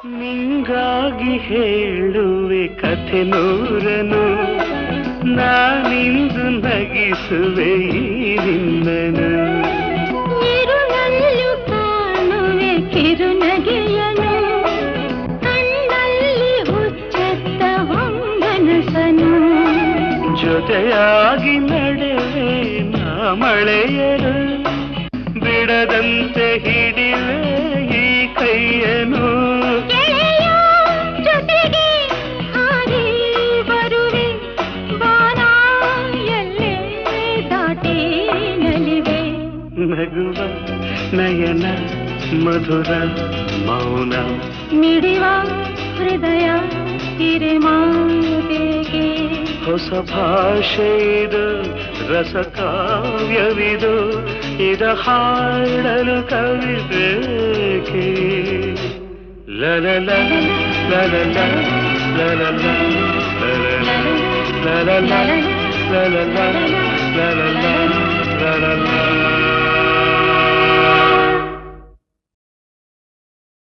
ನಿಂಗಾಗಿ ಹೇಳುವೆ ಕಥೆ ನೂರನು, ನಾನಿಂದು ನಗಿಸುವೆ ಈ ನಿನ್ನನು. ಇರುಳಲ್ಲೂ ಕಾಣುವೆ ಕಿರುನಗೆಯನು, ಕಣ್ಣಲ್ಲಿ ಹುಚ್ಚೆತ್ತ ಹೊಂಗನಸನು. ಜೊತೆಯಾಗಿ ನಡೆವೆ ನಾ ಮಳೆಯರು, ಬಿಡದಂತೆ ಹಿಡಿವೆ ಈ ಕೈಯನು. ಜೊತೆಗೆ ಹಾರಿ ಬರುವೆ ಬಾನ ಎಲ್ಲೇ ದಾಟಿ ನಲಿವೆ. ನಗುವ ನಯನ ಮಧುರ ಮೌನ, ಮಿಡಿವ ಹೃದಯ ಹಿರಿಮಾತೆಗೆ. ಹೊಸ ಭಾಷೆಯಿದು ರಸ ಕಾವ್ಯವಿದು, ಇದ ಹಾಡಲು ಕವಿಬೇಕೆ. ಲಲಲ ಲಲಲ ಲಲಲ ಲಲಲ ಲಲಲ ಲಲಲ ಲಲಲ ಲಲಲ.